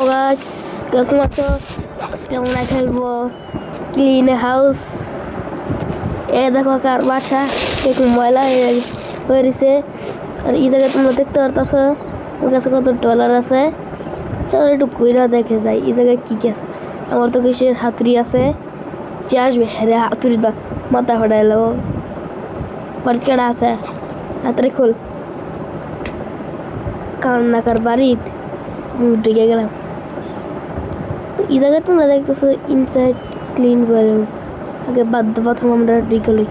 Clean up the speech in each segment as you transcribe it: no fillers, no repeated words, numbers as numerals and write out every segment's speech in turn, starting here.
গাছ কেরকম আছো? আজকে আমরা খেলবো ক্লিন হাউস। এ দেখো কার বাসা একটু ময়লা হয়ে রয়েছে। আর এই জায়গায় তোমরা দেখতে পারতেছ ওর কাছে কত ডলার আছে। চলো একটু কইরা দেখে যাই এই জায়গায় কি কি আছে। আমার তো কিসের হাতুড়ি আছে, যে আসবে হ্যাঁ হাতুড়ি দা মাথা ফাটাইলো। বাড়িতে কেডা আছে? হাতুড়ি খোল। কান্নাকার বাড়িত ঢুকে গেলাম। এই জায়গায় তোমরা দেখতেছো ইনসাইড ক্লিন রুম। আগে প্রথম আমরা ঢুকে লই।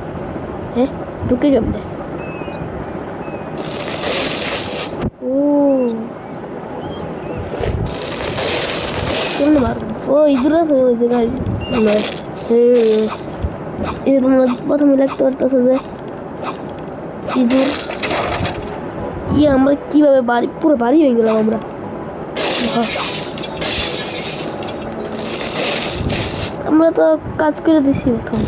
হ্যাঁ ঢুকে কেমনে? ও কেমনে মারবো? ও ইঁদুর আছে ওই জায়গায়। এই তোমরা প্রথমে লাগতে পারতেছো যে ইঁদুর। আমরা কিভাবে বাড়ি পুরো বাড়ি হয়ে গেলাম আমরা। আমরা তো কাজ করে দিছি প্রথম।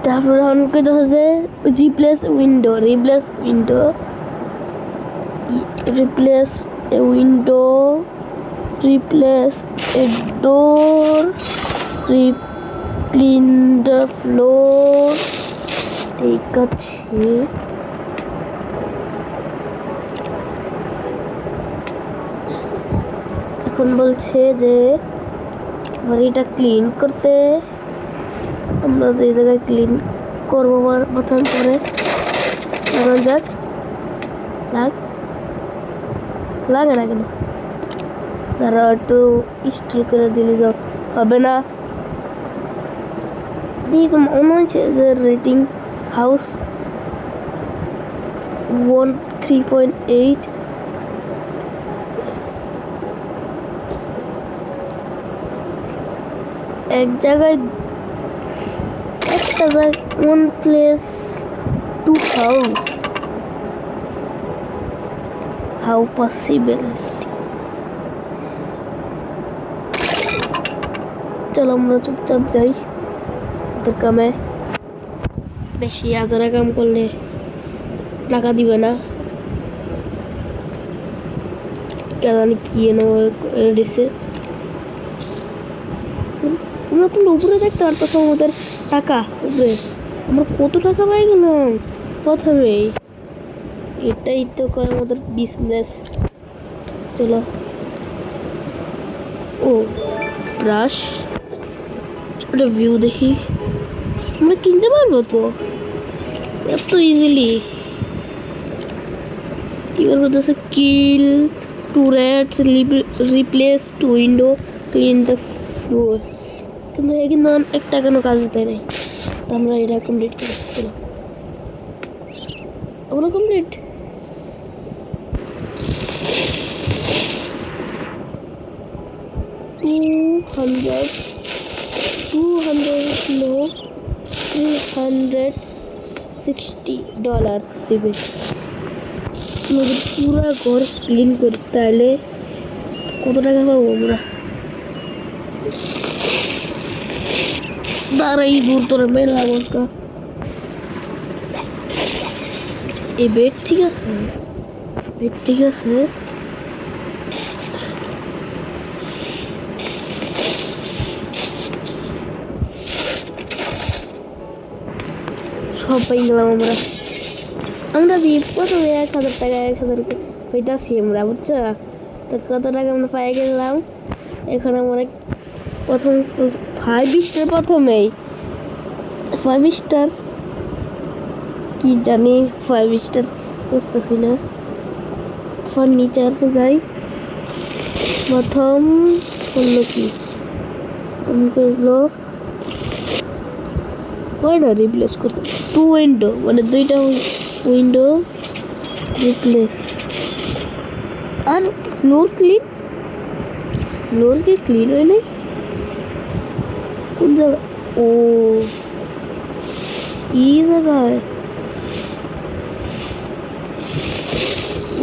তারপরে অনেকে দেখা যে replace window replace a window replace A door clean the floor. ঠিক আছে, এখন বলছে যে বাড়িটা ক্লিন করতে। আমরা তো এই জায়গায় ক্লিন করবো প্রথম করে লাগানো যাক। লাগে না কেন? তারা একটু স্টিল করে দিলে যাও হবে না। দিয়ে তো মনে হচ্ছে যে রেটিং হাউস 3.8। এক জায়গায় একটা one place to house, how possible? চলো আমরা চুপচাপ যাই ওদের কামে। বেশি আজারা কাম করলে টাকা দিবে না। কেন কি দিছে? তোমরা উপরে দেখতে পারতেছ আমাদের টাকা উপরে। আমরা কত টাকা পাই গেলাম প্রথমেই। এটাই তো করে আমাদের বিজনেস। চলো। ও ব্রাশ, একটা ভিউ দেখি। আমরা কিনতে পারবো তো এত ইজিলি। কি করবো? Kill to rats, replace to window, clean the floor. কিন্তু একটা কেন কাজ হতে নাই। তো আমরা এটা কমপ্লিট করি। চলো আমরা কমপ্লিট। $360 দেবে আমাদের পুরা ঘর ক্লিন করতে। তাহলে কত টাকা পাবো আমরা? দাঁড়াই দূর তোরা মেলা অবস্থা। এই বেড ঠিক আছে, বেড ঠিক আছে। সব পাই গেলাম আমরা দিয়ে প্রথমে 1000 টাকা 1000 হইতাছি আমরা, বুঝছো? তো কত টাকা আমরা পাই গেলাম। এখন আমরা প্রথম 5 স্টার, প্রথমেই 5 স্টার কি জানি 5 স্টার বুঝতেছি না। ফার্নিচার যাই প্রথম করলো কি তোমাকে এগুলো ওইটা রিপ্লেস করতে। 2 উইন্ডো মানে 2টা উইন্ডো রিপ্লেস। আর ফ্লোর কি ক্লিন হয় নাই? কোন জায়গা? ও এই জায়গায়।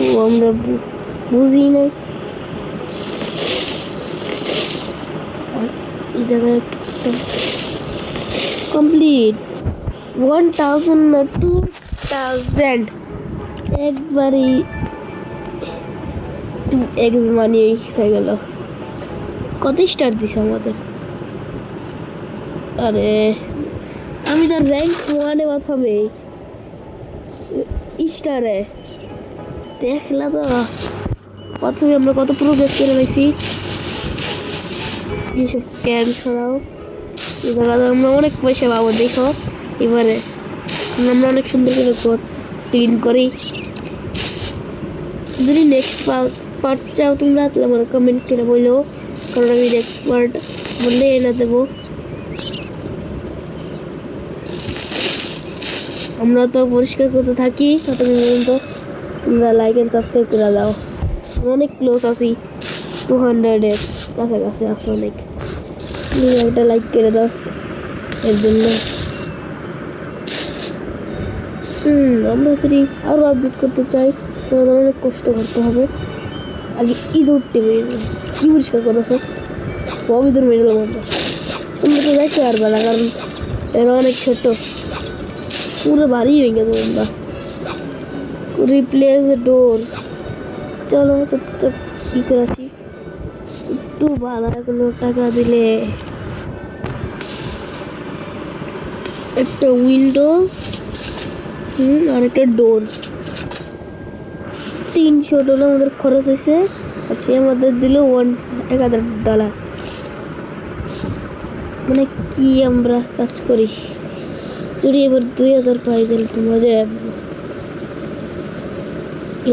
ও আমরা বুঝি নাই। আর এই জায়গায় একটা কমপ্লিট 1000 না 2000 একবারই 2x মানি হয়ে গেল। কত স্টার দিছে আমাদের? আরে আমি তো র্যাঙ্ক 1-এ প্রথমে স্টারে দেখলা তো প্রথমে আমরা কত প্রোগ্রেস করে পাইছি। এইসব ক্যাম্প সরাও, এই জায়গাতে আমরা অনেক পয়সা পাবো। দেখো এবারে আমরা অনেক সুন্দর করে ক্লিন করি। যদি নেক্সট পার্ট চাও তোমরা তাহলে আমার কমেন্ট করে বললো, কারণ আমি নেক্সট পার্ট বললে এনে দেবো। আমরা তো পরিষ্কার করতে থাকি, ততক্ষণ পর্যন্ত তোমরা লাইক অ্যান্ড সাবস্ক্রাইব করে দাও। অনেক ক্লোজ আছি, 200-এর কাছাকাছি আছে অনেক। একটা লাইক করে দাও এর জন্য। আমরা যদি আরও আপডেট করতে চাই তাহলে অনেক কষ্ট করতে হবে। আগে ইঁদুরটি মেরে কী পরিষ্কার কথা সস সব ইঁদুর মেরেলাম আমরা। তোমরা তো দেখতে পারবে না, কারণ এরা অনেক ছোট। পুরো বাড়ি ভেঙে দেবো আমরা। রিপ্লেস ডোর, চলো চুপচাপ ই করে আসি। একটু ভালো কোনো টাকা দিলে একটা উইন্ডো আর একটা ডোর, $300 আমাদের খরচ হয়েছে। আর সে আমাদের দিল $1000। মানে কি আমরা কাজ করি। যদি এবার 2000 পাই তাহলে তো মজা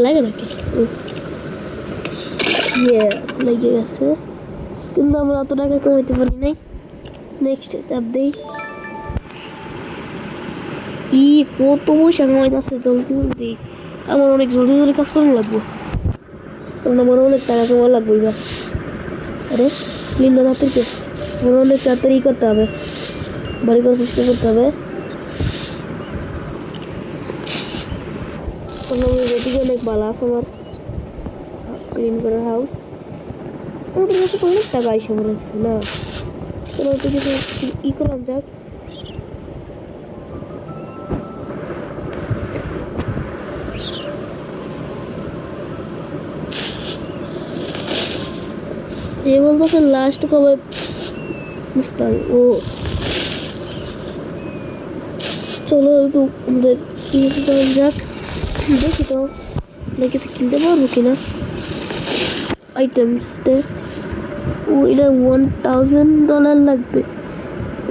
লাগে নাকি? ইয়েস লেগে গেছে, কিন্তু আমরা অত টাকা কমাইতে পারি নাই। নেক্সট চাপ দেই। কত পয়সা কামাইতেছে জলদি জলদি। আমার অনেক জলদি জলদি কাজ করানো লাগবো, কারণ আমার অনেক টাকা কামানো লাগবে এবার। আরে ক্লিন না তাড়াতাড়ি, আমার অনেক তাড়াতাড়ি করতে হবে, বাড়ি ঘর পরিষ্কার করতে হবে। রেটিং অনেক ভালো আছে আমার ক্লিন করার হাউস। আমাদের কাছে তো অনেক টাকা এসে পড়েছে না, চলো তো কিছু ই করা যাক। এ বলতেছে লাস্ট কবে বুঝতাম। ও চলো একটু আমাদের ইয়ে যাওয়া যাক, দেখি তো আমরা কিছু কিনতে পারবো কিনা আইটেমসতে। ও এটা $1000 লাগবে।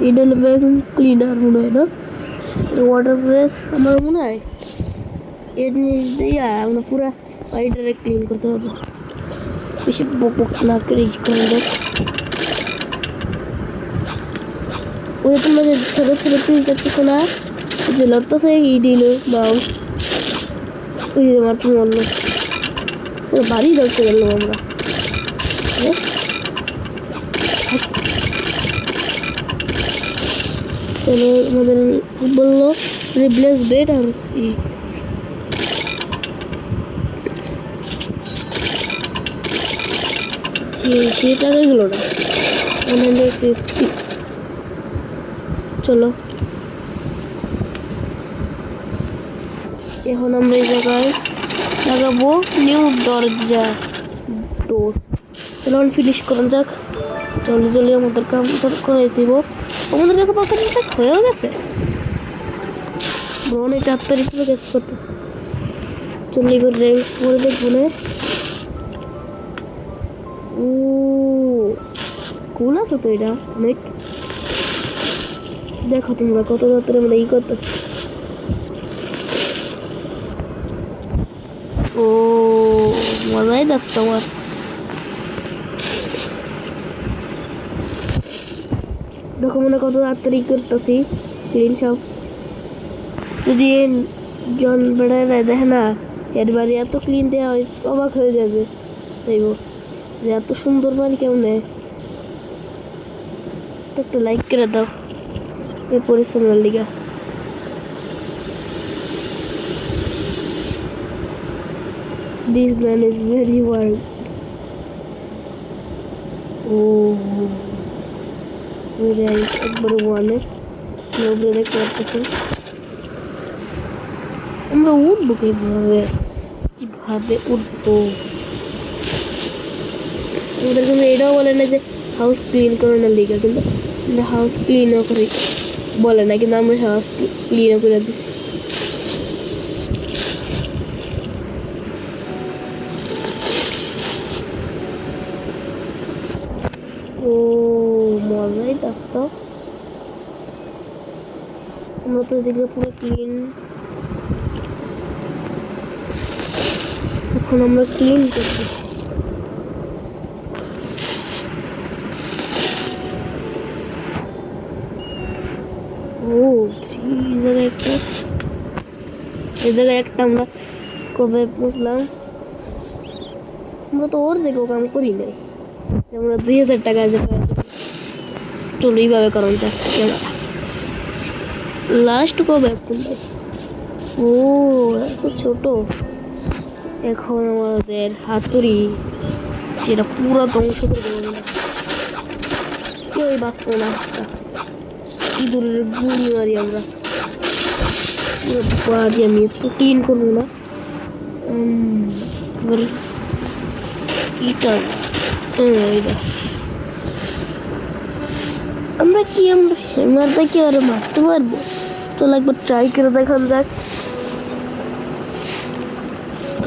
এটা হলো ভ্যাকুম ক্লিনার মনে হয় না, ওয়াটার ব্রাশ আমার মনে হয়। এর জিনিস দিয়ে আমরা পুরো বাড়িটারে ক্লিন করতে পারবো, বেশি বক না করে করা যাক। ওই তোমরা যে ছোটো ছোটো জিনিস দেখতেছো না, যে লড়তেছে এই দিল মাউস, ওই যে মাত্র মরলো। পুরো বাড়ি ধরতে গেলাম আমরা। চলো আমাদের বললো রিপ্লেস বেড আর সে টাকা গেলো না 150। চলো এখন আমরা এই জায়গায় লাগাবো নিউ দরজা ডোর। চলো ফিনিশ করা যাক, জলদি জলদি আমাদের কাম করে দিব। আমাদের কাছে 5,000 টাকা হয়েও গেছে, অনেক তাড়াতাড়ি করে কাজ করতেছে। চলো এবার র্যাঙ্ক করে দেখবো না। ও কুল আছে তো এটা অনেক। দেখো তোমরা কত তাড়াতাড়ি আমরা ই করতেছি। ও মজাই যাচ্ছে তোমার। দেখো মনে কত তাড়াতাড়ি করতেছি ক্লিন সব। যদি জন বেড়ায় দেখে না এর বাড়ি এত ক্লিন দেওয়া হয়, অবাক হয়ে যাবে। চাইব যে এত সুন্দর বাড়ি কেমনে। তো একটা লাইক করে দাও এই পরিশ্রমের লিগা। This man is very wild. Rank একবারে 1-এ দেখতে পাচ্ছি। আমরা উঠবো কিভাবে? কিভাবে উঠবো? আমাদের কিন্তু এটাও বলে না যে হাউস ক্লিন করানোর লিগে, কিন্তু আমরা হাউস ক্লিনও করি বলে না, কিন্তু আমরা হাউস ক্লিনও করে দিচ্ছি। ও মজাই আছে তো। আমরা তো এদিকে পুরো ক্লিন, এখন আমরা ক্লিন করছি। ও এই জায়গায় একটা, এই জায়গায় একটা আমরা কবে বুঝলাম, আমরা তো ওর দেখেও কাম করি নাই। আমরা 2000 টাকা আছে, চলো এইভাবে কারণ যাক লাস্ট কবে খুলবে? ও এত ছোট। এখন আমাদের হাতুড়ি যেটা পুরো ধ্বংস করে দেবো, কেউ বাঁচবো না আজকে। ইঁদুরের গুলি মারি আমরা বাড়ি, আমি একটু ক্লিন করবো না। এবার এটা আমরা কি হেমারটা কি আরো মারতে পারবো? চলো একবার ট্রাই করে দেখান যাক।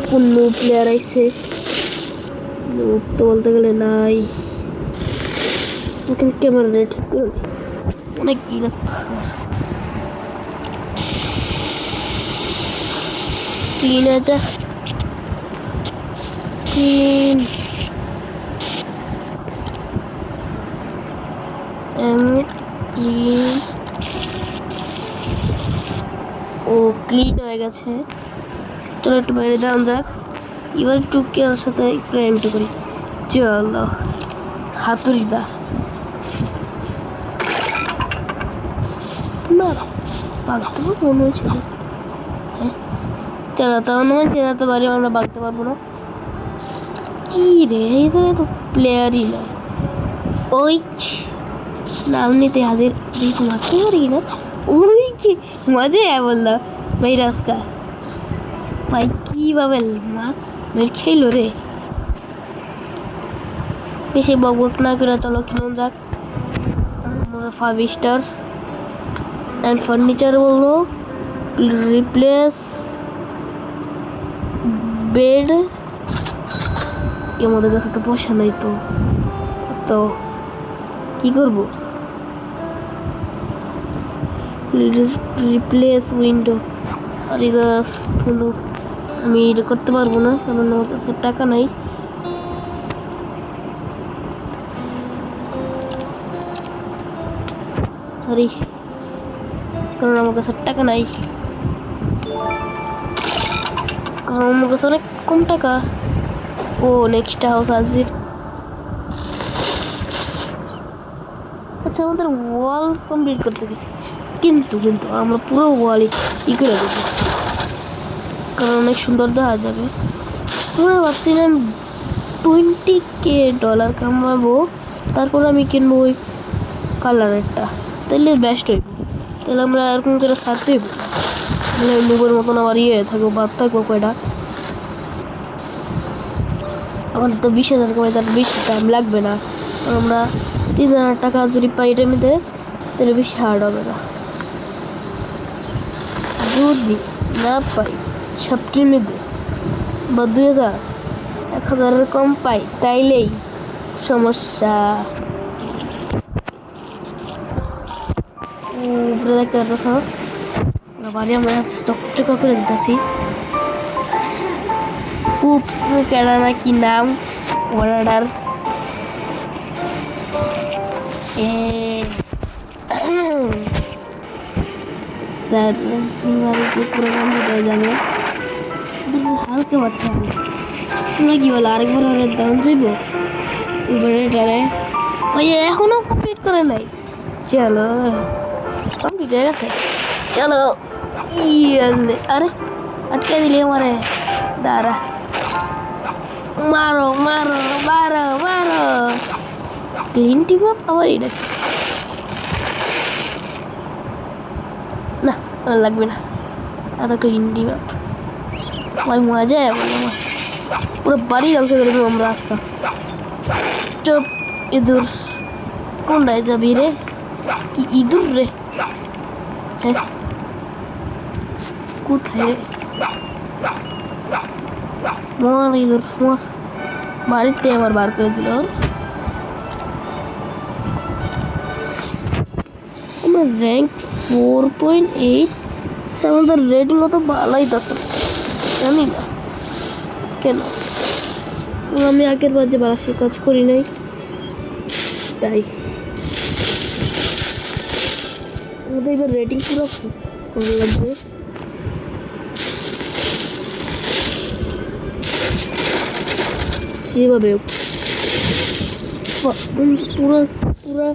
কোন প্লেয়ার আইছে? তো বলতে গেলে নাই। প্রথম ক্যামেরা ঠিক করে অনেক কি ক্লিন আছে, ক্লিন ক্লিন। ও ক্লিন হয়ে গেছে। চলো একটু বাইরে যান যাক। এবার একটু কেয়ার সাথে ক্রাইমটা করি। চলো হাতুড়ি দা না বাগতে পারবো মনে হচ্ছে। হ্যাঁ চলো তাও মনে হচ্ছে যেতে পারি, আমরা বাগতে পারবো না। কি রে এই জায়গায় তো প্লেয়ারই না। ওই নাম নিতে হাজির, দেখি মারতে পারি না। ওই কি মজা বললো ভাই রাস্কা ভাই, কিভাবে মেরে খেলো রে। বেশি বকবক না করে চলো কিনুন যাক। আমরা 5 স্টার অ্যান্ড ফার্নিচার বললো রিপ্লেস বেড। আমাদের কাছে তো পয়সা নাই, তো তো কি করবো? Replace window. সরি গাছ, কিন্তু আমি এটা করতে পারবো না, কারণ আমার কাছে টাকা নাই। সরি, কারণ আমার কাছে টাকা নাই, কারণ আমার কাছে অনেক কম টাকা। ও নেক্সট হাউস হাজির। আচ্ছা আমাদের ওয়াল কমপ্লিট করতে গেছি, কিন্তু আমরা পুরো ওয়াল ই করে গেছি, কারণ অনেক সুন্দর দেখা যাবে। আমরা ভাবছিলাম $20,000 কামাবো, তারপর আমি কিনবো ওই কালারেরটা, তাহলে বেস্ট হইব। তাহলে আমরা এরকম করে ছাড়তে হইব, তাহলে মুগের মতন আবার ইয়ে থাকবো, বাদ থাকবো কয়টা। আমার তো 20,000 কামাই, তার বেশি টাইম লাগবে না। আমরা 3,000 টাকা যদি পাই এটা নিতে, তাহলে বেশি হার্ড হবে না। যদি না পাই সবটির মধ্যে বা 2,000 1,000-এর কম পাই, তাইলেই সমস্যা। উপরে দেখতে পারতেছ বাড়ি আমরা চকচকা করে দিতেছি। কেডা না কি নাম অর্ডার স্যার পুরো কমপ্লিট হয়ে যাবে, হালকা বাড়তে হবে। তোমরা কি বলো আরেকবার অনেক দাম যাইব উপরে? ওই এখনো কমপ্লিট করে নাই। চলো কমপ্লিট হয়ে গেছে, চলো। আরে আটকে দিলি আমারে, দাঁড়া, মারো মারো মারো মারো। ক্লিন টিম আপ আবার এটা না, লাগবে না এত ক্লিন টিম আপ। ভাই মজা বলে আমার পুরো বাড়ি ধ্বংস করে দেবো আমরা আজকে চুপ ইঁদুর কোনটায় যাবি রে কি ইঁদুর রে হ্যাঁ কোথায় রে মর ইঁদুর মর বাড়িতে আমার বার করে দিল আমার র্যাঙ্ক 4.8 আমাদের রেটিং অত ভালোই দশ জানি না কেন আমি আগের বার যে বারাসের কাজ করি নাই তাই আমাদের এবার রেটিং পুরো কমে লাগবে যেভাবে পুরো পুরো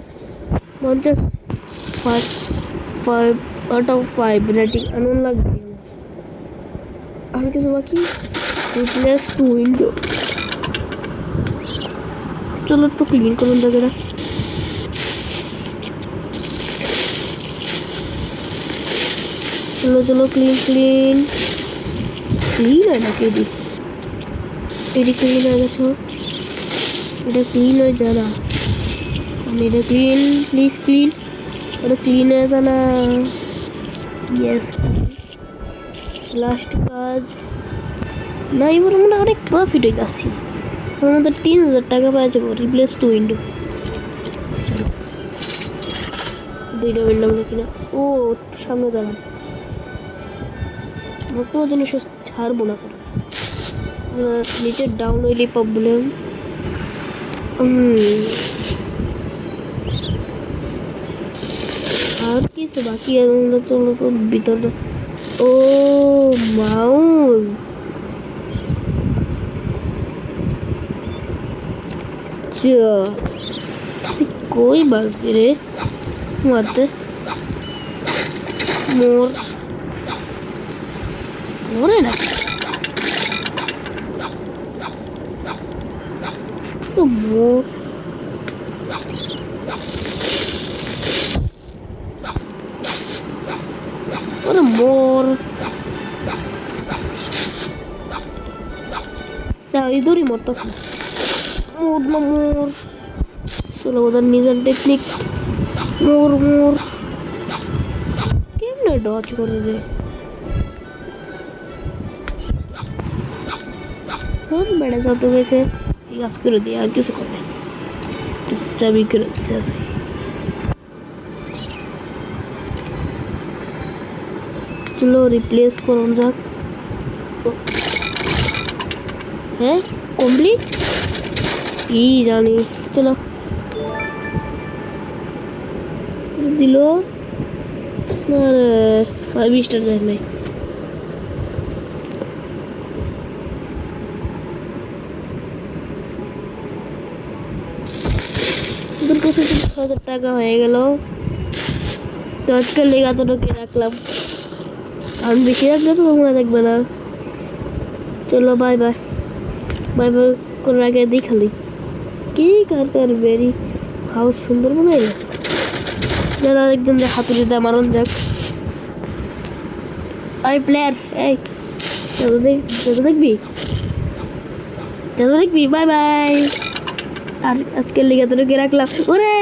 5/5 রেটিং আনন্দ লাগবে আর কিছু বাকি রিপ্লেস টু উইন্ডো চলো তো ক্লিন করুন জায়গাটা চলো চলো ক্লিন ক্লিন ক্লিন হয় নাকি এটি ক্লিন হয়ে গেছে এটা ক্লিন হয়ে যায় না এটা ক্লিন প্লিজ ক্লিন এটা ক্লিন হয়ে যায় না ইয়েস লাস্ট কাজ না এবার আমরা অনেক প্রফিট হয়ে যাচ্ছি আমাদের 3,000 টাকা পাওয়া যাবো রিপ্লেস টু উইন্ডো চলো দুইটা উইন্ডো আমরা কিনা ও সামনে দাঁড়া আমরা কোনো জিনিস ছাড়বো না করে নিচে ডাউন হইলে প্রবলেম আর কিছু বাকি আমরা চলো তো ভিতরে ও মাউস তুই কই বাঁচবি রে মারতে মরে না মোর ওরে মোর ইঁদুরই মরতাস না মোর না মোর চলো ওদের নিজের টেকনিক মোর মোর কেমনে ডচ করে রে বেড়ে যাতে গেছে এই কাজ করে দিয়ে আর কিছু করে চুপচাপ করে দিতে আছে চলো রিপ্লেস করুন যাক হ্যাঁ কমপ্লিট কি জানি চলো দিল আর 5 স্টার দেয় নাই তোর কাছে 6,000 টাকা হয়ে গেল তো আজকাল লেগা তো ঢুকে রাখলাম আমি বেশি রাখলে তো তোমরা দেখবে না চলো বাই বাই বাই বাই করার আগে দেখালি কি কার বেরি হাউস সুন্দর বানাইল যারা একদম যে হাতুড়ি দিয়ে মারন যাক ওই প্লেয়ার এই দেখবি বাই বাই আর আজকের লিগে তো ঢুকে রাখলাম ওরে